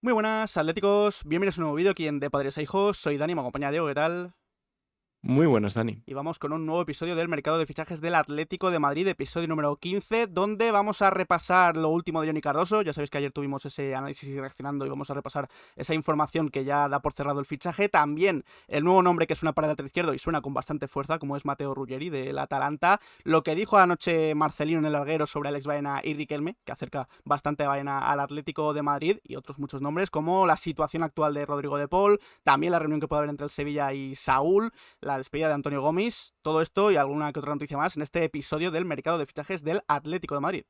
Muy buenas, atléticos. Bienvenidos a un nuevo vídeo aquí en De Padres a Hijos. Soy Dani, me acompaña Diego, ¿qué tal? Muy buenas, Dani. Y vamos con un nuevo episodio del mercado de fichajes del Atlético de Madrid, episodio número 15, donde vamos a repasar lo último de Johnny Cardoso. Ya sabéis que ayer tuvimos ese análisis y reaccionando y vamos a repasar esa información que ya da por cerrado el fichaje. También el nuevo nombre que suena para el lateral izquierdo y suena con bastante fuerza, como es Matteo Ruggeri del Atalanta. Lo que dijo anoche Marcelino en el larguero sobre Alex Baena y Riquelme, que acerca bastante a Baena al Atlético de Madrid, y otros muchos nombres, como la situación actual de Rodrigo de Paul, también la reunión que puede haber entre el Sevilla y Saúl, la despedida de Antonio Gómez, todo esto y alguna que otra noticia más en este episodio del mercado de fichajes del Atlético de Madrid.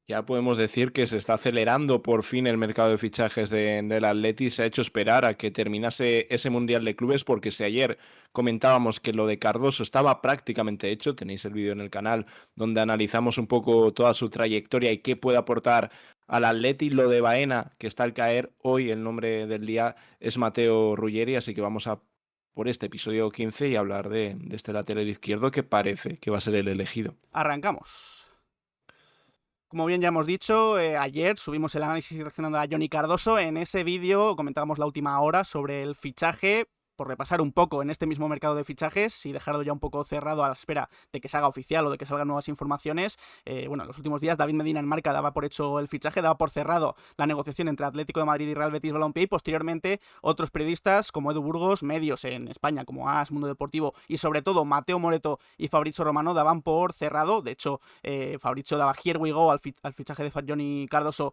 Ya podemos decir que se está acelerando por fin el mercado de fichajes del Atleti. Se ha hecho esperar a que terminase ese Mundial de Clubes, porque si ayer comentábamos que lo de Cardoso estaba prácticamente hecho, tenéis el vídeo en el canal donde analizamos un poco toda su trayectoria y qué puede aportar al Atleti. Lo de Baena, que está al caer hoy, el nombre del día es Matteo Ruggeri, así que vamos a por este episodio 15 y hablar de este lateral izquierdo que parece que va a ser el elegido. Arrancamos. Como bien ya hemos dicho, ayer subimos el análisis reaccionando a Johnny Cardoso. En ese vídeo comentábamos la última hora sobre el fichaje, por repasar un poco en este mismo mercado de fichajes y dejarlo ya un poco cerrado a la espera de que se haga oficial o de que salgan nuevas informaciones. Bueno, en los últimos días David Medina en Marca daba por hecho el fichaje, daba por cerrado la negociación entre Atlético de Madrid y Real Betis Balompié, y posteriormente otros periodistas como Edu Burgos, medios en España como AS, Mundo Deportivo y sobre todo Mateo Moreto y Fabrizio Romano daban por cerrado. De hecho, Fabrizio daba here we go al fichaje de Johnny Cardoso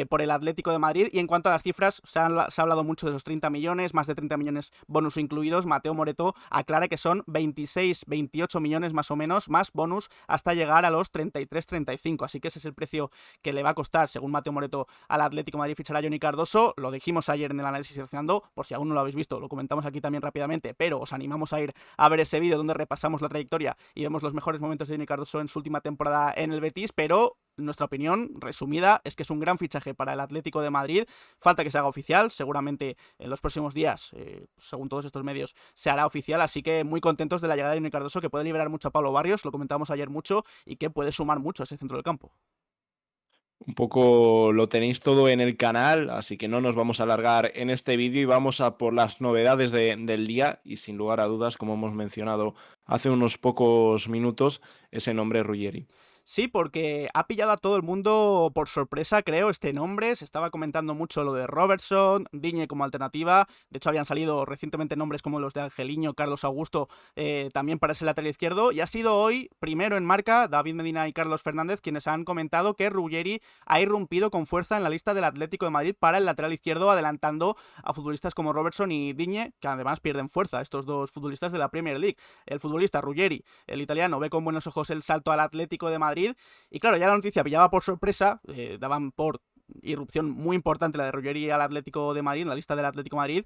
por el Atlético de Madrid. Y en cuanto a las cifras, se ha hablado mucho de esos 30 millones, más de 30 millones bonus incluidos. Mateo Moreto aclara que son 26, 28 millones más o menos, más bonus hasta llegar a los 33, 35. Así que ese es el precio que le va a costar, según Mateo Moreto, al Atlético de Madrid fichar a Johnny Cardoso. Lo dijimos ayer en el análisis seleccionando, por si aún no lo habéis visto, lo comentamos aquí también rápidamente, pero os animamos a ir a ver ese vídeo donde repasamos la trayectoria y vemos los mejores momentos de Johnny Cardoso en su última temporada en el Betis. Pero nuestra opinión resumida es que es un gran fichaje para el Atlético de Madrid. Falta que se haga oficial, seguramente en los próximos días, según todos estos medios, se hará oficial, así que muy contentos de la llegada de Johnny Cardoso, que puede liberar mucho a Pablo Barrios, lo comentamos ayer mucho, y que puede sumar mucho a ese centro del campo. Un poco lo tenéis todo en el canal, así que no nos vamos a alargar en este vídeo y vamos a por las novedades del día. Y sin lugar a dudas, como hemos mencionado hace unos pocos minutos, ese nombre es Ruggeri. Sí, porque ha pillado a todo el mundo por sorpresa, creo, este nombre. Se estaba comentando mucho lo de Robertson, Digne como alternativa. De hecho, habían salido recientemente nombres como los de Angeliño, Carlos Augusto, también para ese lateral izquierdo. Y ha sido hoy, primero en Marca, David Medina y Carlos Fernández, quienes han comentado que Ruggeri ha irrumpido con fuerza en la lista del Atlético de Madrid para el lateral izquierdo, adelantando a futbolistas como Robertson y Digne, que además pierden fuerza, estos dos futbolistas de la Premier League. El futbolista Ruggeri, el italiano, ve con buenos ojos el salto al Atlético de Madrid. Y claro, ya la noticia pillaba por sorpresa, daban por irrupción muy importante la de Ruggeri al Atlético de Madrid, en la lista del Atlético de Madrid.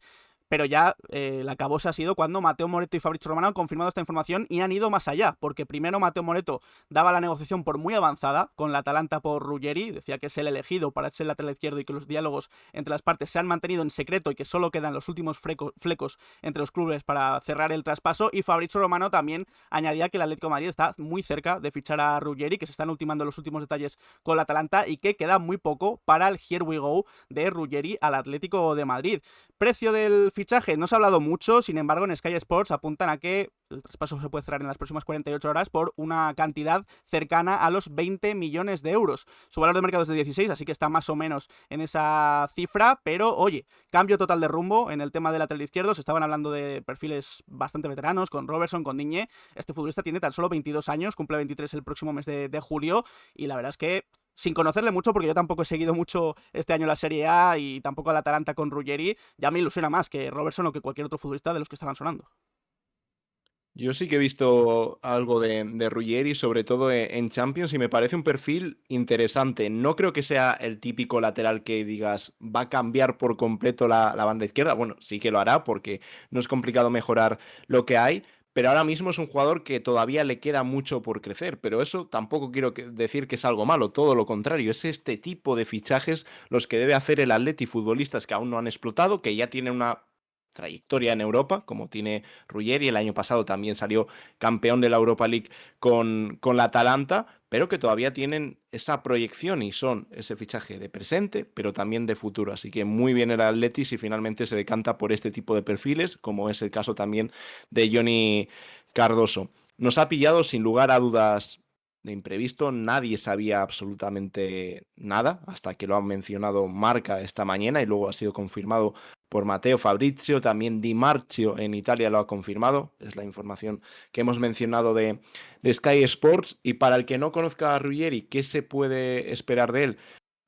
Pero ya la acabose ha sido cuando Mateo Moreto y Fabrizio Romano han confirmado esta información y han ido más allá, porque primero Mateo Moreto daba la negociación por muy avanzada con la Atalanta por Ruggeri, decía que es el elegido para ser el lateral izquierdo y que los diálogos entre las partes se han mantenido en secreto y que solo quedan los últimos flecos entre los clubes para cerrar el traspaso. Y Fabrizio Romano también añadía que el Atlético de Madrid está muy cerca de fichar a Ruggeri, que se están ultimando los últimos detalles con la Atalanta y que queda muy poco para el here we go de Ruggeri al Atlético de Madrid. Precio del fichaje no se ha hablado mucho, sin embargo en Sky Sports apuntan a que el traspaso se puede cerrar en las próximas 48 horas por una cantidad cercana a los 20 millones de euros. Su valor de mercado es de 16, así que está más o menos en esa cifra, pero oye, cambio total de rumbo en el tema del lateral izquierdo. Se estaban hablando de perfiles bastante veteranos, con Robertson, con Digne. Este futbolista tiene tan solo 22 años, cumple 23 el próximo mes de julio, y la verdad es que sin conocerle mucho, porque yo tampoco he seguido mucho este año la Serie A y tampoco al Atalanta con Ruggeri, ya me ilusiona más que Robertson o que cualquier otro futbolista de los que estaban sonando. Yo sí que he visto algo de Ruggeri, sobre todo en Champions, y me parece un perfil interesante. No creo que sea el típico lateral que digas va a cambiar por completo la banda izquierda. Bueno, sí que lo hará porque no es complicado mejorar lo que hay, pero ahora mismo es un jugador que todavía le queda mucho por crecer. Pero eso tampoco quiero decir que es algo malo, todo lo contrario. Es este tipo de fichajes los que debe hacer el Atleti, futbolistas que aún no han explotado, que ya tienen una trayectoria en Europa, como tiene Ruggeri. El año pasado también salió campeón de la Europa League con la Atalanta, pero que todavía tienen esa proyección y son ese fichaje de presente, pero también de futuro. Así que muy bien el Atleti si finalmente se decanta por este tipo de perfiles, como es el caso también de Johnny Cardoso. Nos ha pillado sin lugar a dudas de imprevisto, nadie sabía absolutamente nada hasta que lo han mencionado Marca esta mañana y luego ha sido confirmado por Matteo Fabrizio, también Di Marcio en Italia lo ha confirmado, es la información que hemos mencionado de Sky Sports. Y para el que no conozca a Ruggeri, ¿qué se puede esperar de él?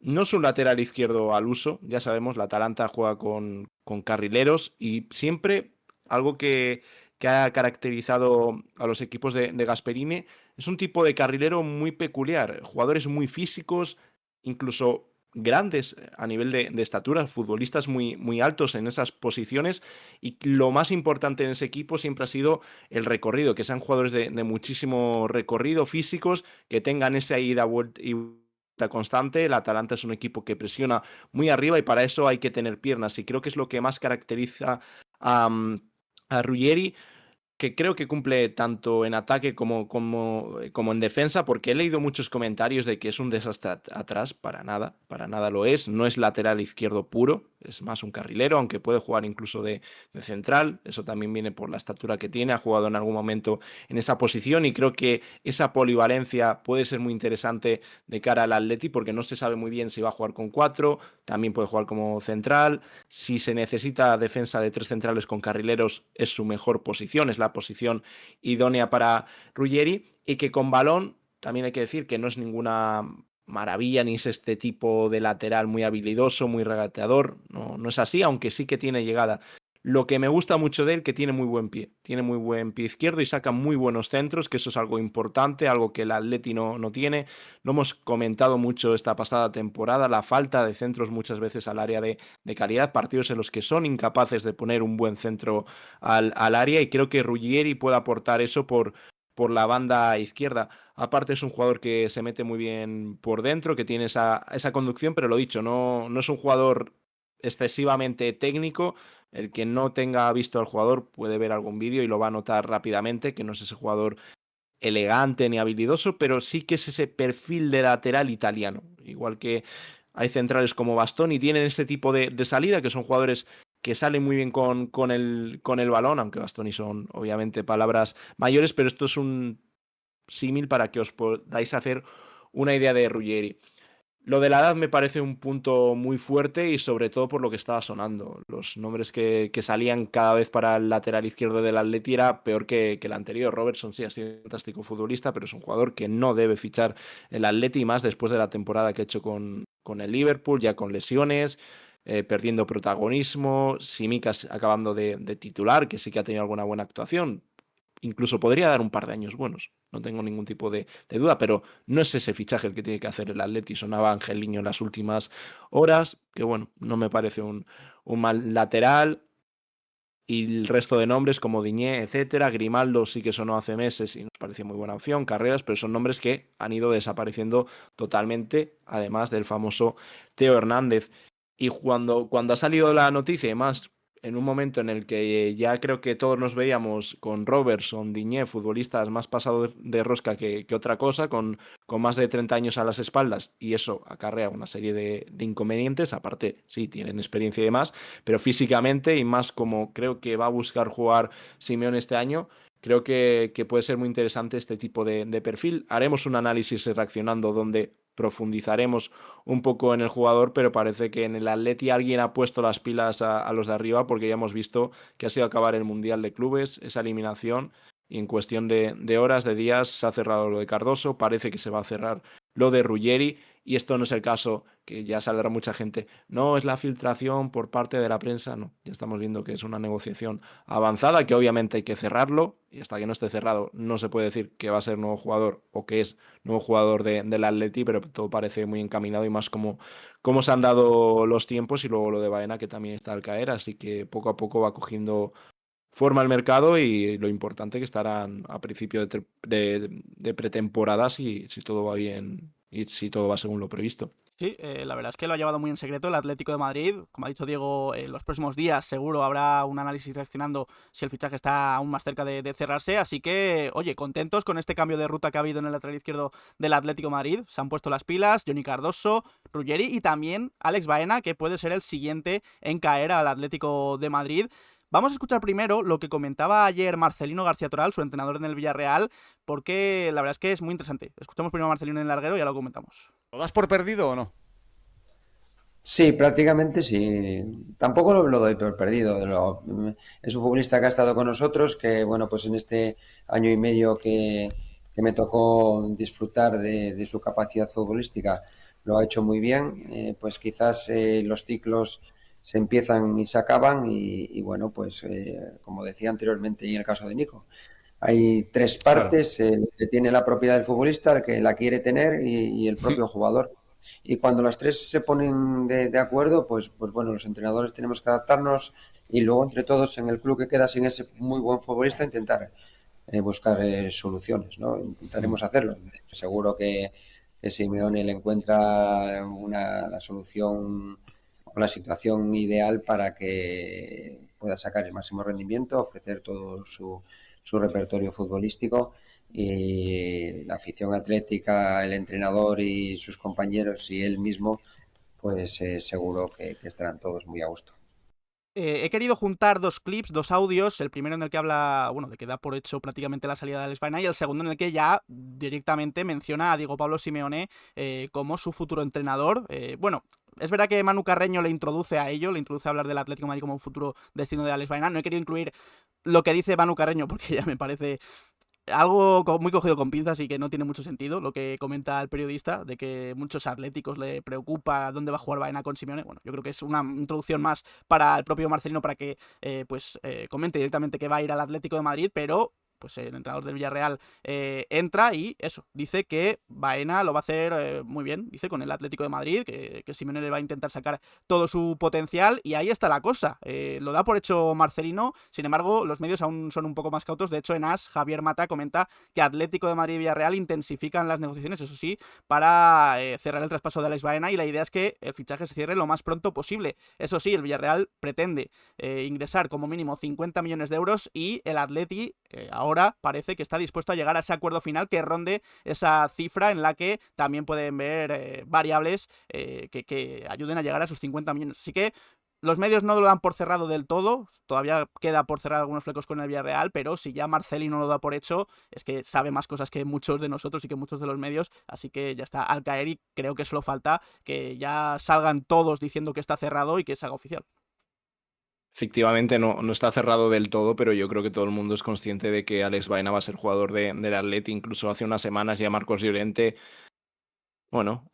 No es un lateral izquierdo al uso, ya sabemos, la Atalanta juega con carrileros y siempre algo que ha caracterizado a los equipos de Gasperini es un tipo de carrilero muy peculiar, jugadores muy físicos, incluso grandes a nivel de estatura, futbolistas muy, muy altos en esas posiciones, y lo más importante en ese equipo siempre ha sido el recorrido, que sean jugadores de muchísimo recorrido, físicos, que tengan esa ida y vuelta constante. El Atalanta es un equipo que presiona muy arriba y para eso hay que tener piernas, y creo que es lo que más caracteriza a, a Ruggeri, que creo que cumple tanto en ataque como en defensa, porque he leído muchos comentarios de que es un desastre atrás. Para nada lo es. No es lateral izquierdo puro, es más un carrilero, aunque puede jugar incluso de central. Eso también viene por la estatura que tiene. Ha jugado en algún momento en esa posición y creo que esa polivalencia puede ser muy interesante de cara al Atleti, porque no se sabe muy bien si va a jugar con cuatro, también puede jugar como central. Si se necesita defensa de tres centrales con carrileros, es su mejor posición, es la posición idónea para Ruggeri, y que con balón, también hay que decir que no es ninguna maravilla ni es este tipo de lateral muy habilidoso, muy regateador, no, no es así, aunque sí que tiene llegada. Lo que me gusta mucho de él, que tiene muy buen pie izquierdo y saca muy buenos centros, que eso es algo importante, algo que el Atleti no tiene. Lo hemos comentado mucho esta pasada temporada, la falta de centros muchas veces al área de calidad, partidos en los que son incapaces de poner un buen centro al área, y creo que Ruggieri puede aportar eso por la banda izquierda. Aparte es un jugador que se mete muy bien por dentro, que tiene esa conducción, pero lo dicho, no es un jugador excesivamente técnico. El que no tenga visto al jugador puede ver algún vídeo y lo va a notar rápidamente, que no es ese jugador elegante ni habilidoso, pero sí que es ese perfil de lateral italiano. Igual que hay centrales como Bastoni, tienen este tipo de salida, que son jugadores que salen muy bien con el balón, aunque Bastoni son obviamente palabras mayores, pero esto es un símil para que os podáis hacer una idea de Ruggeri. Lo de la edad me parece un punto muy fuerte y sobre todo por lo que estaba sonando. Los nombres que salían cada vez para el lateral izquierdo del Atleti era peor que el anterior. Robertson sí ha sido un fantástico futbolista, pero es un jugador que no debe fichar el Atleti, más después de la temporada que ha hecho con el Liverpool, ya con lesiones, perdiendo protagonismo, Simicas acabando de titular, que sí que ha tenido alguna buena actuación. Incluso podría dar un par de años buenos, no tengo ningún tipo de duda, pero no es ese fichaje el que tiene que hacer el Atleti. Sonaba Angeliño en las últimas horas, que bueno, no me parece un mal lateral. Y el resto de nombres como Diñé, etcétera, Grimaldo sí que sonó hace meses y nos pareció muy buena opción, Carreras, pero son nombres que han ido desapareciendo totalmente, además del famoso Teo Hernández. Y cuando ha salido la noticia, y más en un momento en el que ya creo que todos nos veíamos con Robertson, Diñé, futbolistas más pasados de rosca que otra cosa, con más de 30 años a las espaldas, y eso acarrea una serie de inconvenientes. Aparte, sí, tienen experiencia y demás, pero físicamente y más como creo que va a buscar jugar Simeone este año, creo que puede ser muy interesante este tipo de perfil. Haremos un análisis reaccionando donde profundizaremos un poco en el jugador, pero parece que en el Atleti alguien ha puesto las pilas a los de arriba, porque ya hemos visto que ha sido acabar el Mundial de Clubes, esa eliminación, y en cuestión de horas, de días, se ha cerrado lo de Cardoso, parece que se va a cerrar lo de Ruggeri, y esto no es el caso, que ya saldrá mucha gente, no, es la filtración por parte de la prensa, no, ya estamos viendo que es una negociación avanzada, que obviamente hay que cerrarlo, y hasta que no esté cerrado no se puede decir que va a ser nuevo jugador o que es nuevo jugador del Atleti, pero todo parece muy encaminado, y más como se han dado los tiempos, y luego lo de Baena, que también está al caer, así que poco a poco va cogiendo forma el mercado, y lo importante que estarán a principio de pretemporada si todo va bien y si todo va según lo previsto. Sí, la verdad es que lo ha llevado muy en secreto el Atlético de Madrid. Como ha dicho Diego, en los próximos días seguro habrá un análisis reaccionando si el fichaje está aún más cerca de cerrarse. Así que, oye, contentos con este cambio de ruta que ha habido en el lateral izquierdo del Atlético de Madrid. Se han puesto las pilas Johnny Cardoso, Ruggeri y también Alex Baena, que puede ser el siguiente en caer al Atlético de Madrid. Vamos a escuchar primero lo que comentaba ayer Marcelino García Toral, su entrenador en el Villarreal, porque la verdad es que es muy interesante. Escuchamos primero a Marcelino en el larguero y ya lo comentamos. ¿Lo das por perdido o no? Sí, prácticamente sí. Tampoco lo doy por perdido. Es un futbolista que ha estado con nosotros, que bueno, pues en este año y medio que me tocó disfrutar de su capacidad futbolística, lo ha hecho muy bien. Pues quizás los ciclos se empiezan y se acaban y bueno, pues como decía anteriormente y en el caso de Nico, hay tres Claro. partes, el que tiene la propiedad del futbolista, el que la quiere tener y el propio jugador. Y cuando las tres se ponen de acuerdo, pues bueno, los entrenadores tenemos que adaptarnos y luego entre todos en el club que queda sin ese muy buen futbolista intentar buscar soluciones, ¿no? Intentaremos hacerlo. Seguro que Simeone le encuentra la solución o la situación ideal para que pueda sacar el máximo rendimiento, ofrecer todo su repertorio futbolístico y la afición atlética, el entrenador y sus compañeros y él mismo, pues seguro que estarán todos muy a gusto. He querido juntar dos clips, dos audios, el primero en el que habla, bueno, de que da por hecho prácticamente la salida de Alex Baena y el segundo en el que ya directamente menciona a Diego Pablo Simeone como su futuro entrenador. Bueno, es verdad que Manu Carreño le introduce a ello, le introduce a hablar del Atlético de Madrid como un futuro destino de Alex Baena. No he querido incluir lo que dice Manu Carreño porque ya me parece algo muy cogido con pinzas y que no tiene mucho sentido lo que comenta el periodista de que muchos atléticos le preocupa dónde va a jugar Baena con Simeone. Bueno, yo creo que es una introducción más para el propio Marcelino para que comente directamente que va a ir al Atlético de Madrid, pero pues el entrenador del Villarreal entra y eso, dice que Baena lo va a hacer muy bien, dice con el Atlético de Madrid, que Simeone le va a intentar sacar todo su potencial y ahí está la cosa. Lo da por hecho Marcelino, sin embargo los medios aún son un poco más cautos. De hecho en AS Javier Mata comenta que Atlético de Madrid y Villarreal intensifican las negociaciones, eso sí, para cerrar el traspaso de Alex Baena y la idea es que el fichaje se cierre lo más pronto posible. Eso sí, el Villarreal pretende ingresar como mínimo 50 millones de euros y el Atleti ahora parece que está dispuesto a llegar a ese acuerdo final que ronde esa cifra en la que también pueden ver variables que ayuden a llegar a sus 50 millones. Así que los medios no lo dan por cerrado del todo, todavía queda por cerrar algunos flecos con el Villarreal, pero si ya Marcelino lo da por hecho, es que sabe más cosas que muchos de nosotros y que muchos de los medios, así que ya está al caer y creo que solo falta que ya salgan todos diciendo que está cerrado y que se haga oficial. Efectivamente, no está cerrado del todo, pero yo creo que todo el mundo es consciente de que Alex Baena va a ser jugador del Atleti. Incluso hace unas semanas ya Marcos Llorente, bueno,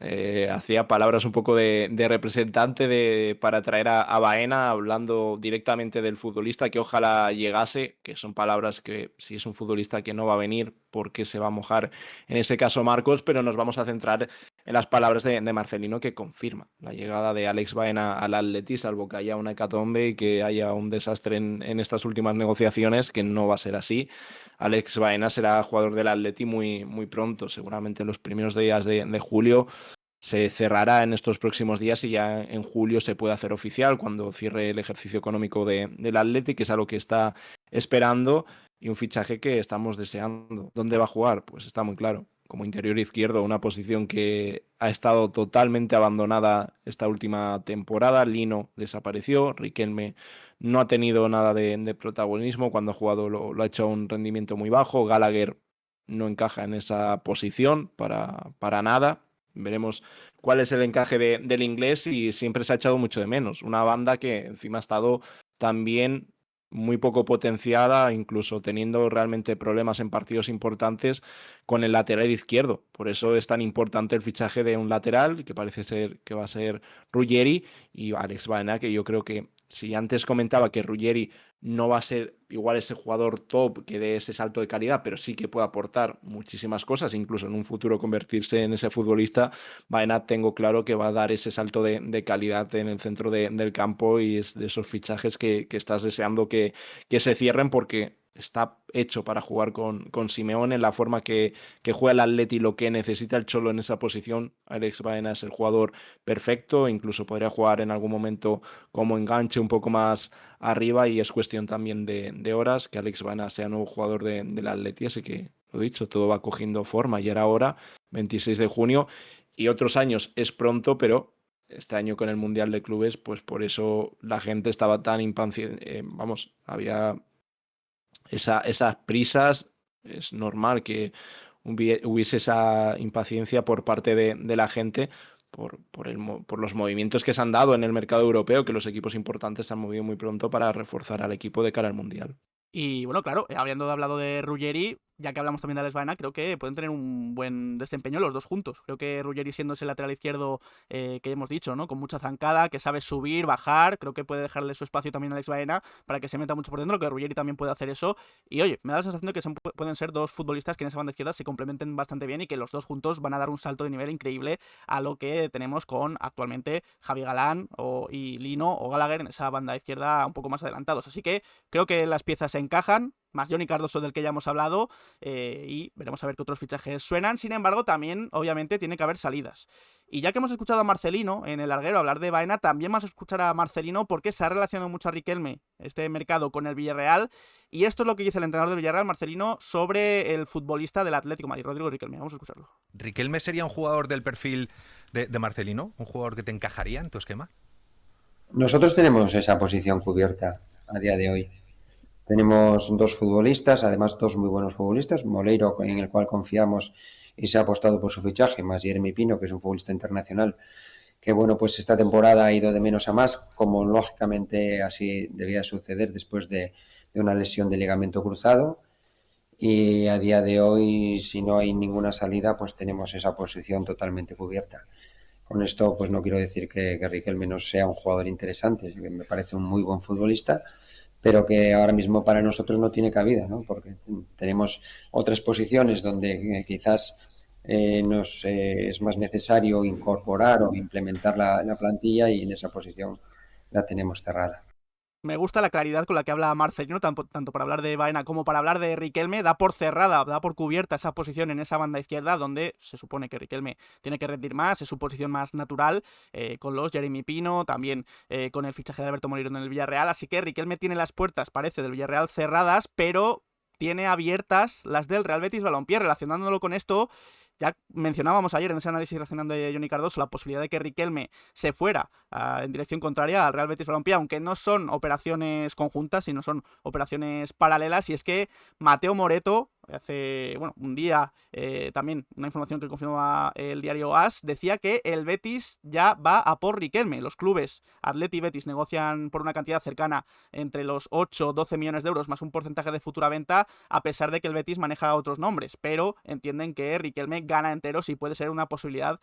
hacía palabras un poco de representante para traer a Baena, hablando directamente del futbolista, que ojalá llegase, que son palabras que si es un futbolista que no va a venir, ¿por qué se va a mojar en ese caso Marcos? Pero nos vamos a centrar en las palabras de Marcelino, que confirma la llegada de Alex Baena al Atleti, salvo que haya una hecatombe y que haya un desastre en estas últimas negociaciones, que no va a ser así. Alex Baena será jugador del Atleti muy pronto, seguramente en los primeros días de julio. Se cerrará en estos próximos días y ya en julio se puede hacer oficial cuando cierre el ejercicio económico del Atleti, que es a lo que está esperando, y un fichaje que estamos deseando. ¿Dónde va a jugar? Pues está muy claro. Como interior izquierdo, una posición que ha estado totalmente abandonada esta última temporada. Lino desapareció, Riquelme no ha tenido nada de protagonismo. Cuando ha jugado lo ha hecho a un rendimiento muy bajo. Gallagher no encaja en esa posición para nada. Veremos cuál es el encaje del inglés y siempre se ha echado mucho de menos. Una banda que encima ha estado también muy poco potenciada, incluso teniendo realmente problemas en partidos importantes con el lateral izquierdo. Por eso es tan importante el fichaje de un lateral, que parece ser que va a ser Ruggeri, y Alex Baena, que yo creo que si antes comentaba que Ruggeri no va a ser igual ese jugador top que dé ese salto de calidad, pero sí que puede aportar muchísimas cosas, incluso en un futuro convertirse en ese futbolista. Baena tengo claro que va a dar ese salto de calidad en el centro del campo y es de esos fichajes que estás deseando que se cierren porque está hecho para jugar con Simeone, la forma que juega el Atleti, lo que necesita el Cholo en esa posición. Alex Baena es el jugador perfecto, incluso podría jugar en algún momento como enganche un poco más arriba, y es cuestión también de horas que Alex Baena sea nuevo jugador del Atleti, así que lo dicho, todo va cogiendo forma y era ahora, 26 de junio, y otros años es pronto, pero este año con el Mundial de Clubes, pues por eso la gente estaba tan impaciente, vamos, había esas prisas. Es normal que hubiese esa impaciencia por parte de la gente por los movimientos que se han dado en el mercado europeo, que los equipos importantes se han movido muy pronto para reforzar al equipo de cara al Mundial. Y bueno, claro, habiendo hablado de Ruggeri, ya que hablamos también de Alex Baena, creo que pueden tener un buen desempeño los dos juntos. Creo que Ruggeri, siendo ese lateral izquierdo que hemos dicho, ¿no? Con mucha zancada, que sabe subir, bajar, creo que puede dejarle su espacio también a Alex Baena para que se meta mucho por dentro, que Ruggeri también puede hacer eso. Y oye, me da la sensación de que pueden ser dos futbolistas que en esa banda izquierda se complementen bastante bien y que los dos juntos van a dar un salto de nivel increíble a lo que tenemos con actualmente Javi Galán y Lino o Gallagher en esa banda izquierda un poco más adelantados. Así que creo que las piezas se encajan, más Johnny Cardoso, del que ya hemos hablado, y veremos a ver qué otros fichajes suenan. Sin embargo, también, obviamente, tiene que haber salidas. Y ya que hemos escuchado a Marcelino en el larguero hablar de Baena, también vamos a escuchar a Marcelino porque se ha relacionado mucho a Riquelme, este mercado, con el Villarreal. Y esto es lo que dice el entrenador del Villarreal, Marcelino, sobre el futbolista del Atlético de Madrid, Rodrigo Riquelme. Vamos a escucharlo. ¿Riquelme sería un jugador del perfil de Marcelino? ¿Un jugador que te encajaría en tu esquema? Nosotros tenemos esa posición cubierta a día de hoy. Tenemos dos futbolistas, además dos muy buenos futbolistas, Moleiro, en el cual confiamos y se ha apostado por su fichaje, más Jeremy Pino, que es un futbolista internacional, que bueno, pues esta temporada ha ido de menos a más, como lógicamente así debía suceder después de una lesión de ligamento cruzado. Y a día de hoy, si no hay ninguna salida, pues tenemos esa posición totalmente cubierta. Con esto, pues no quiero decir que Riquelme no sea un jugador interesante, me parece un muy buen futbolista, pero que ahora mismo para nosotros no tiene cabida, ¿no? Porque tenemos otras posiciones donde quizás es más necesario incorporar o implementar la plantilla, y en esa posición la tenemos cerrada. Me gusta la claridad con la que habla Marcelino, tanto para hablar de Baena como para hablar de Riquelme. Da por cerrada, da por cubierta esa posición en esa banda izquierda, donde se supone que Riquelme tiene que rendir más, es su posición más natural, con los Jeremy Pino, también con el fichaje de Alberto Moleiro en el Villarreal. Así que Riquelme tiene las puertas, parece, del Villarreal cerradas, pero tiene abiertas las del Real Betis Balompié. Relacionándolo con esto, ya mencionábamos ayer en ese análisis relacionando de Johnny Cardoso la posibilidad de que Riquelme se fuera en dirección contraria al Real Betis Balompié, aunque no son operaciones conjuntas, sino son operaciones paralelas. Y es que Mateo Moreto, hace un día, también una información que confirmaba el diario AS, decía que el Betis ya va a por Riquelme. Los clubes Atleti y Betis negocian por una cantidad cercana entre los 8 o 12 millones de euros más un porcentaje de futura venta, a pesar de que el Betis maneja otros nombres, pero entienden que Riquelme gana enteros y puede ser una posibilidad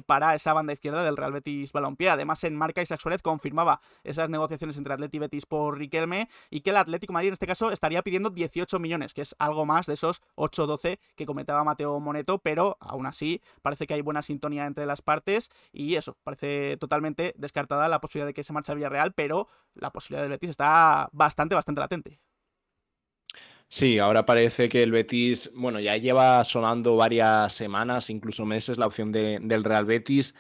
para esa banda izquierda del Real Betis Balompié. Además, en Marca, Isaac Suárez confirmaba esas negociaciones entre Atleti y Betis por Riquelme, y que el Atlético de Madrid en este caso estaría pidiendo 18 millones, que es algo más de esos 8 o 12 que comentaba Mateo Moneto, pero aún así parece que hay buena sintonía entre las partes, y eso, parece totalmente descartada la posibilidad de que se marche al Villarreal, pero la posibilidad del Betis está bastante latente. Sí, ahora parece que el Betis, bueno, ya lleva sonando varias semanas, incluso meses, la opción del Real Betis.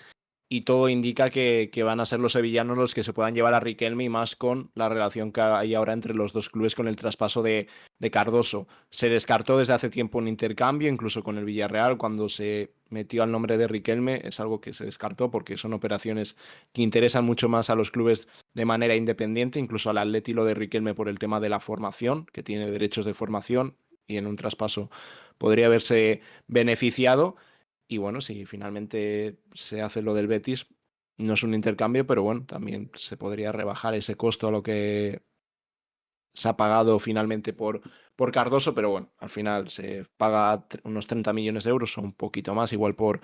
Y todo indica que van a ser los sevillanos los que se puedan llevar a Riquelme, y más con la relación que hay ahora entre los dos clubes con el traspaso de Cardoso. Se descartó desde hace tiempo un intercambio, incluso con el Villarreal, cuando se metió al nombre de Riquelme, es algo que se descartó porque son operaciones que interesan mucho más a los clubes de manera independiente, incluso al Atleti lo de Riquelme por el tema de la formación, que tiene derechos de formación, y en un traspaso podría haberse beneficiado. Y bueno, si finalmente se hace lo del Betis, no es un intercambio, pero bueno, también se podría rebajar ese costo a lo que se ha pagado finalmente por Cardoso, pero bueno, al final se paga unos 30 millones de euros o un poquito más, igual por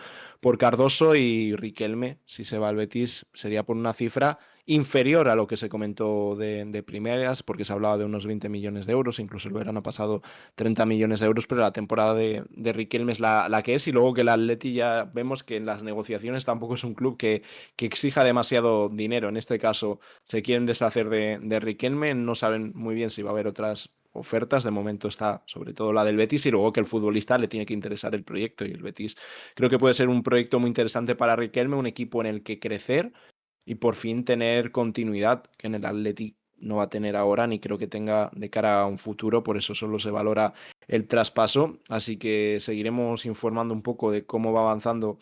Cardoso, y Riquelme, si se va al Betis, sería por una cifra inferior a lo que se comentó de primeras, porque se hablaba de unos 20 millones de euros, incluso el verano pasado 30 millones de euros, pero la temporada de Riquelme es la que es, y luego que el Atleti ya vemos que en las negociaciones tampoco es un club que exija demasiado dinero. En este caso se quieren deshacer de Riquelme, no saben muy bien si va a haber otras ofertas. De momento está sobre todo la del Betis y luego que el futbolista le tiene que interesar el proyecto. Y el Betis creo que puede ser un proyecto muy interesante para Riquelme, un equipo en el que crecer y por fin tener continuidad, que en el Athletic no va a tener ahora ni creo que tenga de cara a un futuro, por eso solo se valora el traspaso. Así que seguiremos informando un poco de cómo va avanzando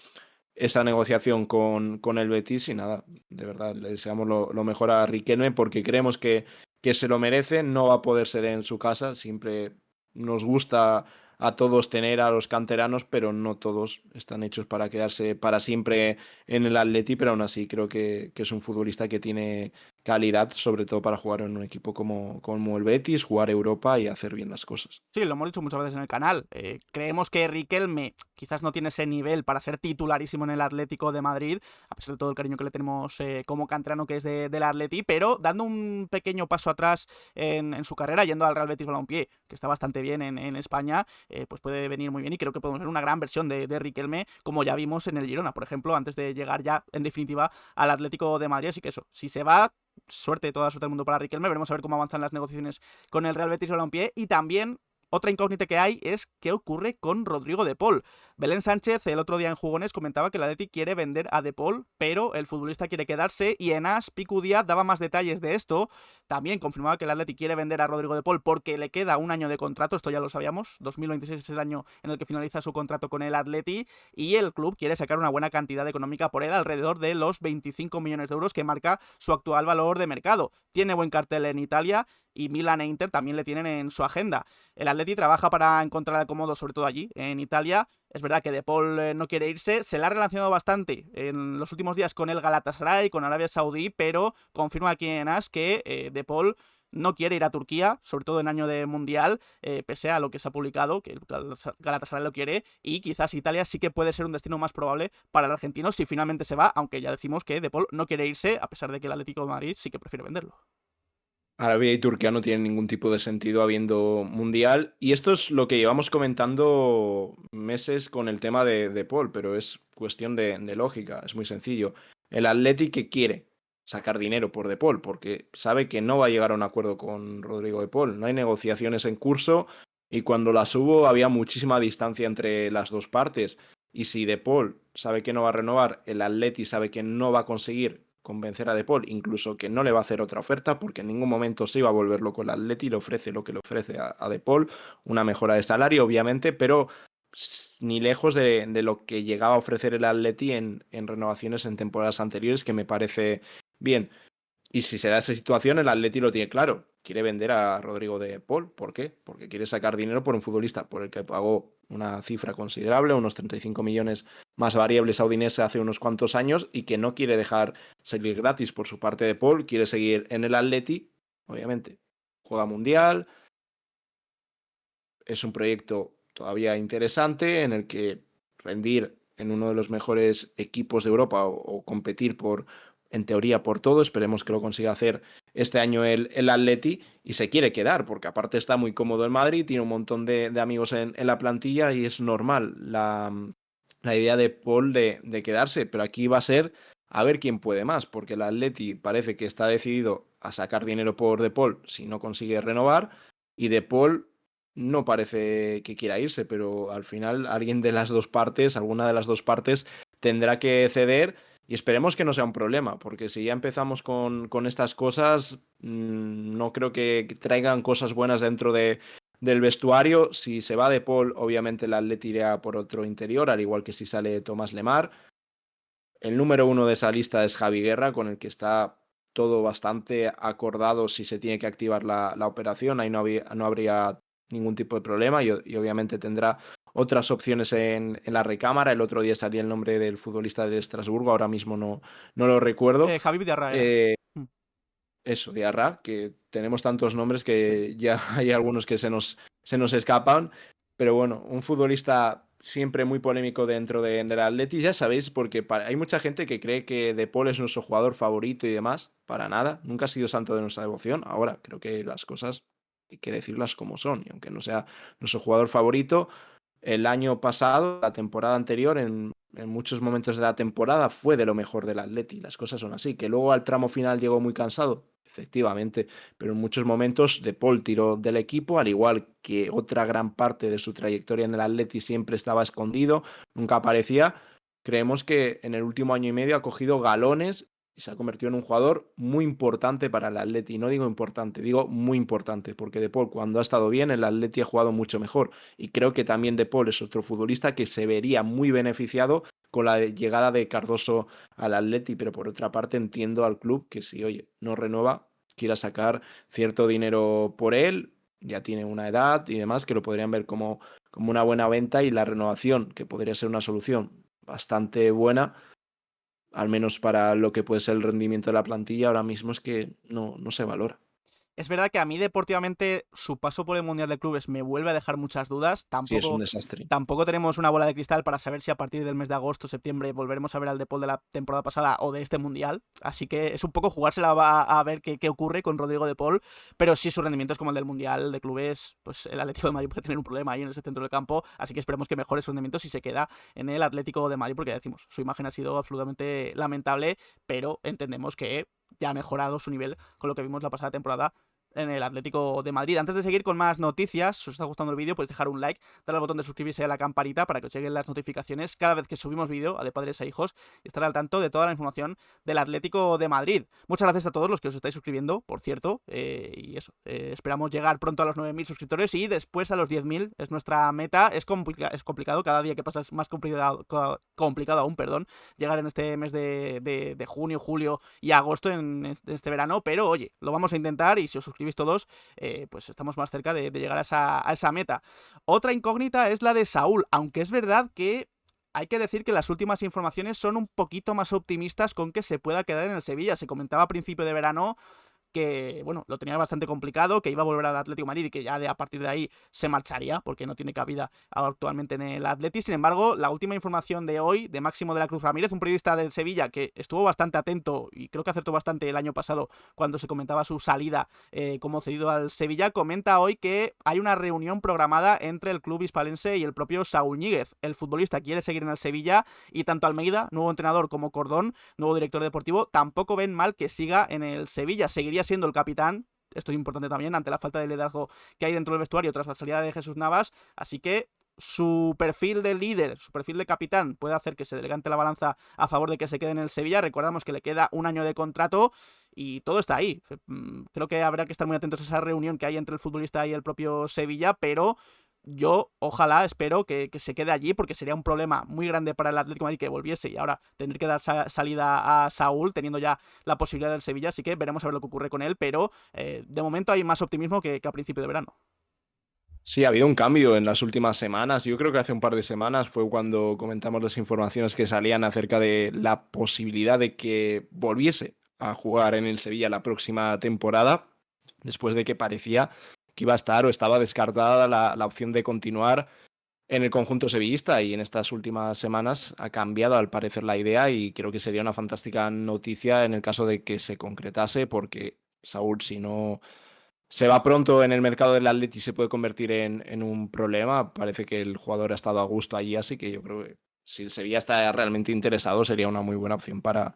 esa negociación con el Betis y nada, de verdad, le deseamos lo mejor a Riquelme porque creemos que se lo merece, no va a poder ser en su casa, siempre nos gusta a todos tener a los canteranos, pero no todos están hechos para quedarse para siempre en el Atleti, pero aún así creo que es un futbolista que tiene calidad, sobre todo para jugar en un equipo como el Betis, jugar Europa y hacer bien las cosas. Sí, lo hemos dicho muchas veces en el canal. Creemos que Riquelme quizás no tiene ese nivel para ser titularísimo en el Atlético de Madrid, a pesar de todo el cariño que le tenemos como canterano que es del Atleti, pero dando un pequeño paso atrás en su carrera, yendo al Real Betis Balompié, que está bastante bien en España, pues puede venir muy bien y creo que podemos ver una gran versión de Riquelme, como ya vimos en el Girona, por ejemplo, antes de llegar ya en definitiva al Atlético de Madrid. Así que eso, si se va, suerte, toda suerte del mundo para Riquelme. Veremos a ver cómo avanzan las negociaciones con el Real Betis Balompié. Y también otra incógnita que hay es qué ocurre con Rodrigo de Paul. Belén Sánchez el otro día en Jugones comentaba que el Atleti quiere vender a de Paul, pero el futbolista quiere quedarse, y en AS Picu Díaz daba más detalles de esto. También confirmaba que el Atleti quiere vender a Rodrigo de Paul porque le queda un año de contrato, esto ya lo sabíamos, 2026 es el año en el que finaliza su contrato con el Atleti, y el club quiere sacar una buena cantidad económica por él, alrededor de los 25 millones de euros que marca su actual valor de mercado. Tiene buen cartel en Italia y Milan e Inter también le tienen en su agenda. El Atleti trabaja para encontrar acomodo, sobre todo allí, en Italia. Es verdad que De Paul no quiere irse, se le ha relacionado bastante en los últimos días con el Galatasaray, con Arabia Saudí, pero confirma aquí en AS que De Paul no quiere ir a Turquía, sobre todo en año de Mundial, pese a lo que se ha publicado, que el Galatasaray lo quiere, y quizás Italia sí que puede ser un destino más probable para el argentino si finalmente se va, aunque ya decimos que De Paul no quiere irse, a pesar de que el Atlético de Madrid sí que prefiere venderlo. Arabia y Turquía no tienen ningún tipo de sentido habiendo mundial. Y esto es lo que llevamos comentando meses con el tema de Paul, pero es cuestión de lógica, es muy sencillo. El Atleti que quiere sacar dinero por De Paul, porque sabe que no va a llegar a un acuerdo con Rodrigo De Paul. No hay negociaciones en curso y cuando las hubo había muchísima distancia entre las dos partes. Y si De Paul sabe que no va a renovar, el Atleti sabe que no va a conseguir convencer a De Paul, incluso que no le va a hacer otra oferta, porque en ningún momento se iba a volver loco el Atleti, le ofrece lo que le ofrece a De Paul, una mejora de salario, obviamente, pero ni lejos de lo que llegaba a ofrecer el Atleti en renovaciones en temporadas anteriores, que me parece bien. Y si se da esa situación, el Atleti lo tiene claro. Quiere vender a Rodrigo de Paul. ¿Por qué? Porque quiere sacar dinero por un futbolista por el que pagó una cifra considerable, unos 35 millones más variables a Udinese hace unos cuantos años, y que no quiere dejar salir gratis por su parte de Paul. Quiere seguir en el Atleti, obviamente. Juega mundial. Es un proyecto todavía interesante en el que rendir en uno de los mejores equipos de Europa o competir en teoría por todo. Esperemos que lo consiga hacer este año el Atleti, y se quiere quedar porque aparte está muy cómodo en Madrid, tiene un montón de amigos en la plantilla y es normal la idea de Paul de quedarse, pero aquí va a ser a ver quién puede más, porque el Atleti parece que está decidido a sacar dinero por De Paul si no consigue renovar, y De Paul no parece que quiera irse, pero al final alguien de las dos partes, alguna de las dos partes tendrá que ceder, y esperemos que no sea un problema, porque si ya empezamos con estas cosas, no creo que traigan cosas buenas dentro del vestuario. Si se va De Paul, obviamente el Atleti irá por otro interior, al igual que si sale Tomás Lemar. El número uno de esa lista es Javi Guerra, con el que está todo bastante acordado si se tiene que activar la operación. Ahí no habría ningún tipo de problema, y obviamente tendrá otras opciones en la recámara. El otro día salía el nombre del futbolista del Estrasburgo, ahora mismo no lo recuerdo. Javi Villarra era. Eso, Diarra, que tenemos tantos nombres que Sí. ya hay algunos que se nos escapan, pero bueno, un futbolista siempre muy polémico dentro del Atleti, ya sabéis, porque hay mucha gente que cree que De Paul es nuestro jugador favorito y demás, para nada, nunca ha sido santo de nuestra devoción. Ahora creo que las cosas hay que decirlas como son, y aunque no sea nuestro jugador favorito, el año pasado, la temporada anterior, en en muchos momentos de la temporada fue de lo mejor del Atleti, las cosas son así. Que luego al tramo final llegó muy cansado, efectivamente, pero en muchos momentos De Paul tiró del equipo, al igual que otra gran parte de su trayectoria en el Atleti siempre estaba escondido, nunca aparecía. Creemos que en el último año y medio ha cogido galones y se ha convertido en un jugador muy importante para el Atleti. No digo importante, digo muy importante, porque De Paul cuando ha estado bien, el Atleti ha jugado mucho mejor. Y creo que también De Paul es otro futbolista que se vería muy beneficiado con la llegada de Cardoso al Atleti, pero por otra parte entiendo al club que si, oye, no renueva, quiera sacar cierto dinero por él, ya tiene una edad y demás, que lo podrían ver como una buena venta, y la renovación, que podría ser una solución bastante buena, al menos para lo que puede ser el rendimiento de la plantilla, ahora mismo es que no se valora. Es verdad que a mí deportivamente su paso por el Mundial de Clubes me vuelve a dejar muchas dudas. Sí, es un desastre. Tampoco tenemos una bola de cristal para saber si a partir del mes de agosto, septiembre volveremos a ver al De Paul de la temporada pasada o de este Mundial. Así que es un poco jugársela a ver qué ocurre con Rodrigo De Paul. Pero si su rendimiento es como el del Mundial de Clubes, pues el Atlético de Madrid puede tener un problema ahí en ese centro del campo. Así que esperemos que mejore su rendimiento si se queda en el Atlético de Madrid, porque ya decimos, su imagen ha sido absolutamente lamentable, pero entendemos que ya ha mejorado su nivel con lo que vimos la pasada temporada en el Atlético de Madrid. Antes de seguir con más noticias, si os está gustando el vídeo, podéis dejar un like, darle al botón de suscribirse y a la campanita para que os lleguen las notificaciones cada vez que subimos vídeo a De Padres a Hijos y estar al tanto de toda la información del Atlético de Madrid. Muchas gracias a todos los que os estáis suscribiendo, por cierto, y eso, esperamos llegar pronto a los 9.000 suscriptores y después a los 10.000, es nuestra meta. Es complicado, cada día que pasa es más complicado aún, perdón, llegar en este mes de junio, julio y agosto en este verano, pero oye, lo vamos a intentar, y si os suscribís todos, pues estamos más cerca de llegar a esa meta. Otra incógnita es la de Saúl, aunque es verdad que hay que decir que las últimas informaciones son un poquito más optimistas con que se pueda quedar en el Sevilla. Se comentaba a principio de verano que, bueno, lo tenía bastante complicado, que iba a volver al Atlético de Madrid y que ya a partir de ahí se marcharía, porque no tiene cabida actualmente en el Atleti. Sin embargo, la última información de hoy, de Máximo de la Cruz Ramírez, un periodista del Sevilla que estuvo bastante atento y creo que acertó bastante el año pasado cuando se comentaba su salida como cedido al Sevilla, comenta hoy que hay una reunión programada entre el club hispalense y el propio Saúl Ñíguez. El futbolista quiere seguir en el Sevilla y tanto Almeida, nuevo entrenador, como Cordón, nuevo director deportivo, tampoco ven mal que siga en el Sevilla. Seguiría siendo el capitán, esto es importante también, ante la falta de liderazgo que hay dentro del vestuario tras la salida de Jesús Navas, así que su perfil de líder, su perfil de capitán puede hacer que se decante la balanza a favor de que se quede en el Sevilla. Recordamos que le queda un año de contrato y todo está ahí. Creo que habrá que estar muy atentos a esa reunión que hay entre el futbolista y el propio Sevilla, pero yo ojalá, espero que se quede allí, porque sería un problema muy grande para el Atlético de Madrid que volviese y ahora tener que dar salida a Saúl teniendo ya la posibilidad del Sevilla. Así que veremos a ver lo que ocurre con él, pero de momento hay más optimismo que a principio de verano. Sí, ha habido un cambio en las últimas semanas. Yo creo que hace un par de semanas fue cuando comentamos las informaciones que salían acerca de la posibilidad de que volviese a jugar en el Sevilla la próxima temporada, después de que parecía que iba a estar o estaba descartada la opción de continuar en el conjunto sevillista, y en estas últimas semanas ha cambiado al parecer la idea, y creo que sería una fantástica noticia en el caso de que se concretase, porque Saúl, si no se va pronto en el mercado del Atleti, se puede convertir en un problema. Parece que el jugador ha estado a gusto allí, así que yo creo que si el Sevilla está realmente interesado sería una muy buena opción para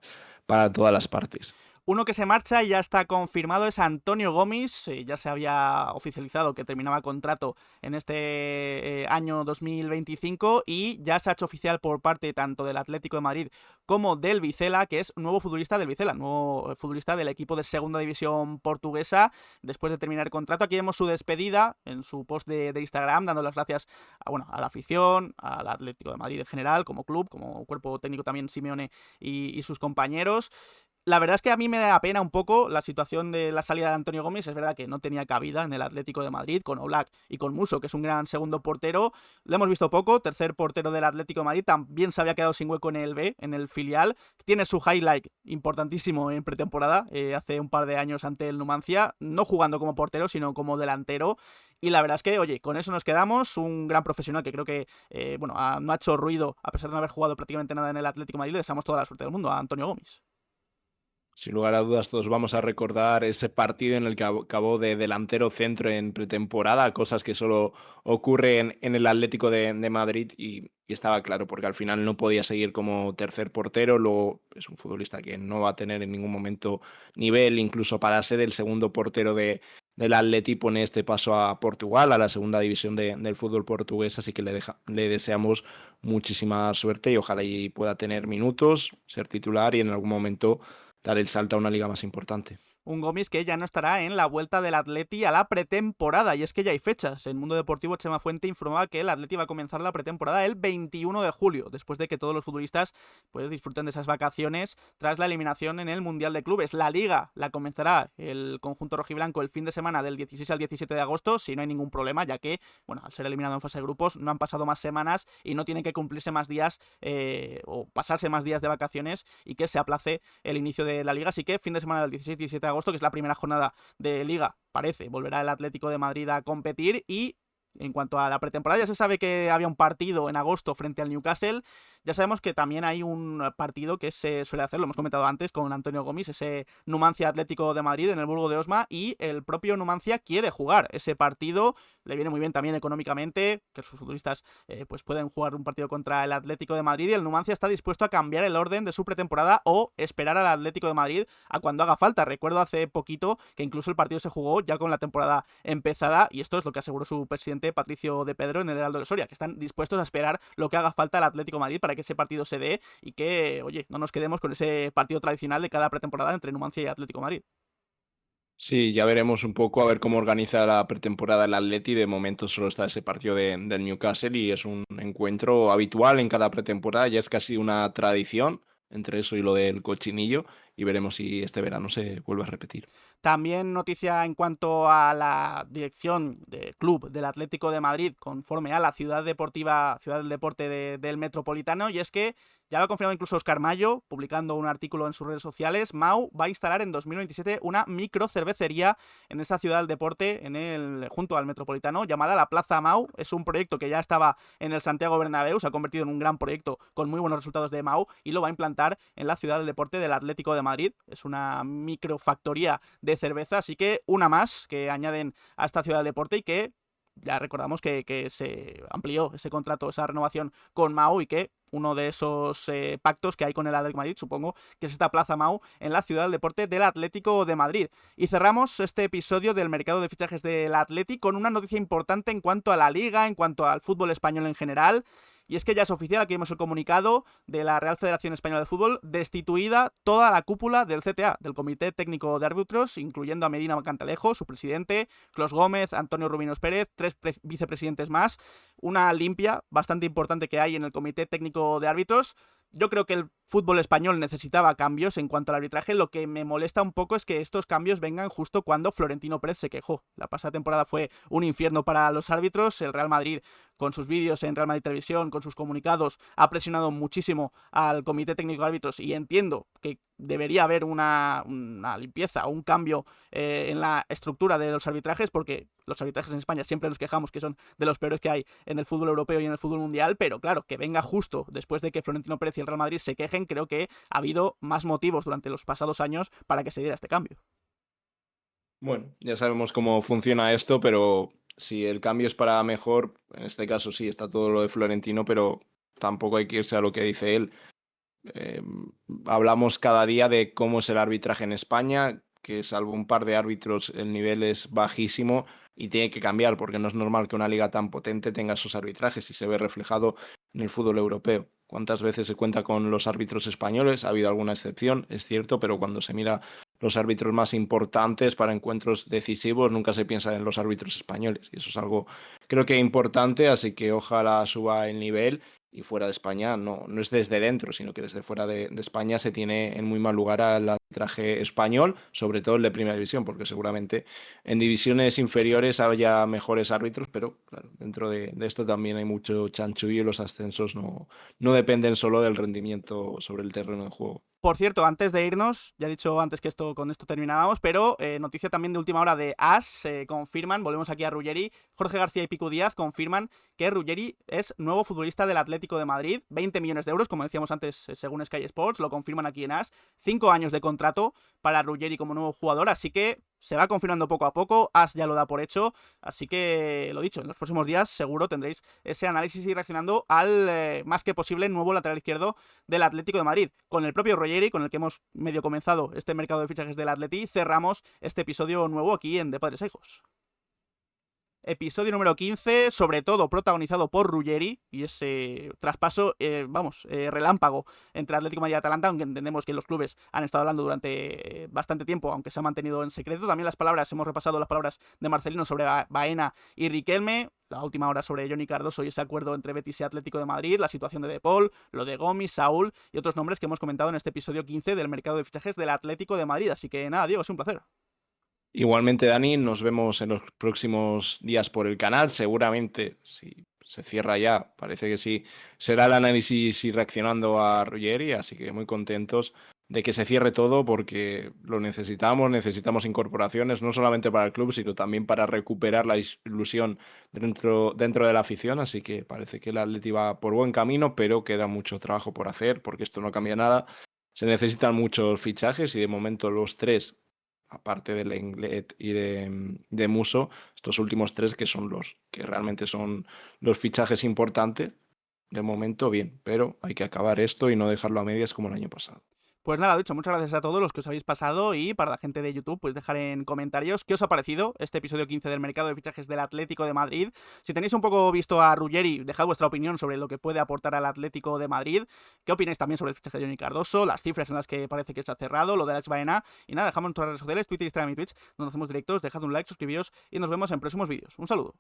todas las partes. Uno que se marcha y ya está confirmado es Antonio Gomis. Ya se había oficializado que terminaba contrato en este año 2025 y ya se ha hecho oficial por parte tanto del Atlético de Madrid como del Vizela, que es nuevo futbolista del Vizela, nuevo futbolista del equipo de segunda división portuguesa después de terminar el contrato. Aquí vemos su despedida en su post de Instagram, dando las gracias a la afición, al Atlético de Madrid en general, como club, como cuerpo técnico también, Simeone y sus compañeros. La verdad es que a mí me da pena un poco la situación de la salida de Antonio Gómez. Es verdad que no tenía cabida en el Atlético de Madrid, con Oblak y con Musso, que es un gran segundo portero. Lo hemos visto poco, tercer portero del Atlético de Madrid. También se había quedado sin hueco en el B, en el filial. Tiene su highlight importantísimo en pretemporada, hace un par de años ante el Numancia, no jugando como portero, sino como delantero. Y la verdad es que, oye, con eso nos quedamos. Un gran profesional que creo que, no ha hecho ruido, a pesar de no haber jugado prácticamente nada en el Atlético de Madrid. Le deseamos toda la suerte del mundo a Antonio Gómez. Sin lugar a dudas, todos vamos a recordar ese partido en el que acabó de delantero centro en pretemporada, cosas que solo ocurren en el Atlético de Madrid y estaba claro, porque al final no podía seguir como tercer portero, luego es un futbolista que no va a tener en ningún momento nivel, incluso para ser el segundo portero del Atleti, pone este paso a Portugal, a la segunda división del fútbol portugués, así que le deseamos muchísima suerte y ojalá y pueda tener minutos, ser titular y en algún momento dar el salto a una liga más importante. Un Gomis que ya no estará en la vuelta del Atleti a la pretemporada, y es que ya hay fechas. En Mundo Deportivo, Chema Fuente informaba que el Atleti va a comenzar la pretemporada el 21 de julio, después de que todos los futbolistas pues disfruten de esas vacaciones tras la eliminación en el Mundial de Clubes. La Liga la comenzará el conjunto rojiblanco el fin de semana del 16 al 17 de agosto, si no hay ningún problema, ya que, bueno, al ser eliminado en fase de grupos, no han pasado más semanas y no tienen que cumplirse más días o pasarse más días de vacaciones y que se aplace el inicio de la Liga. Así que fin de semana del 16-17 de agosto, que es la primera jornada de Liga, parece, volverá el Atlético de Madrid a competir. Y en cuanto a la pretemporada, ya se sabe que había un partido en agosto frente al Newcastle. Ya sabemos que también hay un partido que se suele hacer, lo hemos comentado antes con Antonio Gomis, ese Numancia Atlético de Madrid en el Burgo de Osma, y el propio Numancia quiere jugar ese partido. Le viene muy bien también económicamente que sus futbolistas pues pueden jugar un partido contra el Atlético de Madrid, y el Numancia está dispuesto a cambiar el orden de su pretemporada o esperar al Atlético de Madrid a cuando haga falta. Recuerdo hace poquito que incluso el partido se jugó ya con la temporada empezada, y esto es lo que aseguró su presidente Patricio de Pedro en el Heraldo de Soria, que están dispuestos a esperar lo que haga falta al Atlético de Madrid para que ese partido se dé y que, oye, no nos quedemos con ese partido tradicional de cada pretemporada entre Numancia y Atlético de Madrid. Sí, ya veremos un poco a ver cómo organiza la pretemporada el Atleti. De momento solo está ese partido del Newcastle y es un encuentro habitual en cada pretemporada, ya es casi una tradición entre eso y lo del cochinillo y veremos si este verano se vuelve a repetir. También noticia en cuanto a la dirección de club del Atlético de Madrid conforme a la ciudad deportiva, ciudad del deporte del Metropolitano, y es que ya lo ha confirmado incluso Óscar Mayo, publicando un artículo en sus redes sociales. Mau va a instalar en 2027 una microcervecería en esa ciudad del deporte, junto al Metropolitano, llamada la Plaza Mau. Es un proyecto que ya estaba en el Santiago Bernabéu, se ha convertido en un gran proyecto con muy buenos resultados de Mau, y lo va a implantar en la ciudad del deporte del Atlético de Madrid. Es una microfactoría de cerveza, así que una más que añaden a esta ciudad del deporte, y que ya recordamos que se amplió ese contrato, esa renovación con Mau, y que uno de esos pactos que hay con el Atlético de Madrid, supongo que es esta Plaza Mau en la ciudad del deporte del Atlético de Madrid. Y cerramos este episodio del mercado de fichajes del Atlético con una noticia importante en cuanto a la Liga, en cuanto al fútbol español en general. Y es que ya es oficial, aquí vemos el comunicado de la Real Federación Española de Fútbol, destituida toda la cúpula del CTA, del Comité Técnico de Árbitros, incluyendo a Medina Cantalejo, su presidente, Clos Gómez, Antonio Rubinos Pérez, tres vicepresidentes más. Una limpia bastante importante que hay en el Comité Técnico de Árbitros. Yo creo que el fútbol español necesitaba cambios en cuanto al arbitraje. Lo que me molesta un poco es que estos cambios vengan justo cuando Florentino Pérez se quejó. La pasada temporada fue un infierno para los árbitros. El Real Madrid, con sus vídeos en Real Madrid Televisión, con sus comunicados, ha presionado muchísimo al Comité Técnico de Árbitros, y entiendo que debería haber una limpieza, un cambio en la estructura de los arbitrajes, porque los arbitrajes en España siempre nos quejamos que son de los peores que hay en el fútbol europeo y en el fútbol mundial, pero claro, que venga justo después de que Florentino Pérez y el Real Madrid se quejen, creo que ha habido más motivos durante los pasados años para que se diera este cambio. Bueno, ya sabemos cómo funciona esto, pero si el cambio es para mejor, en este caso sí está todo lo de Florentino, pero tampoco hay que irse a lo que dice él. Eh, Hablamos cada día de cómo es el arbitraje en España, que salvo un par de árbitros el nivel es bajísimo y tiene que cambiar porque no es normal que una liga tan potente tenga esos arbitrajes y se ve reflejado en el fútbol europeo. ¿Cuántas veces se cuenta con los árbitros españoles? Ha habido alguna excepción, es cierto, pero cuando se mira los árbitros más importantes para encuentros decisivos nunca se piensa en los árbitros españoles y eso es algo creo que importante, así que ojalá suba el nivel y fuera de España no es desde dentro, sino que desde fuera de España se tiene en muy mal lugar al arbitraje español, sobre todo el de Primera División, porque seguramente en divisiones inferiores haya mejores árbitros, pero claro, dentro de esto también hay mucho chanchullo y los ascensos no dependen solo del rendimiento sobre el terreno de juego. Por cierto, antes de irnos, ya he dicho antes que con esto terminábamos, pero noticia también de última hora de AS, confirman, volvemos aquí a Ruggeri, Jorge García y Picu Díaz confirman que Ruggeri es nuevo futbolista del Atlético de Madrid, 20 millones de euros, como decíamos antes, según Sky Sports, lo confirman aquí en AS, 5 años de contrato para Ruggeri como nuevo jugador, así que se va confirmando poco a poco, AS ya lo da por hecho, así que lo dicho, en los próximos días seguro tendréis ese análisis y reaccionando al más que posible nuevo lateral izquierdo del Atlético de Madrid. Con el propio Ruggeri, con el que hemos medio comenzado este mercado de fichajes del Atleti, cerramos este episodio nuevo aquí en De Padres a Hijos. Episodio número 15, sobre todo protagonizado por Ruggeri y ese traspaso, relámpago entre Atlético de Madrid y Atalanta, aunque entendemos que los clubes han estado hablando durante bastante tiempo, aunque se ha mantenido en secreto. También hemos repasado las palabras de Marcelino sobre Baena y Riquelme, la última hora sobre Johnny Cardoso y ese acuerdo entre Betis y Atlético de Madrid, la situación de Paul, lo de Gomis, Saúl y otros nombres que hemos comentado en este episodio 15 del mercado de fichajes del Atlético de Madrid. Así que nada, Diego, es un placer. Igualmente, Dani, nos vemos en los próximos días por el canal. Seguramente, si se cierra ya, parece que sí, será el análisis y reaccionando a Ruggeri, así que muy contentos de que se cierre todo porque lo necesitamos incorporaciones, no solamente para el club, sino también para recuperar la ilusión dentro de la afición, así que parece que el Atleti va por buen camino, pero queda mucho trabajo por hacer porque esto no cambia nada. Se necesitan muchos fichajes y de momento los tres, aparte de Lenglet y de Muso, estos últimos tres que son los que realmente son los fichajes importantes, de momento bien, pero hay que acabar esto y no dejarlo a medias como el año pasado. Pues nada, dicho, muchas gracias a todos los que os habéis pasado y para la gente de YouTube, pues dejar en comentarios qué os ha parecido este episodio 15 del mercado de fichajes del Atlético de Madrid. Si tenéis un poco visto a Ruggeri, dejad vuestra opinión sobre lo que puede aportar al Atlético de Madrid. ¿Qué opináis también sobre el fichaje de Johnny Cardoso? Las cifras en las que parece que se ha cerrado, lo de Alex Baena. Y nada, dejamos en nuestras redes sociales, Twitter, Instagram y Twitch, donde hacemos directos. Dejad un like, suscribíos y nos vemos en próximos vídeos. Un saludo.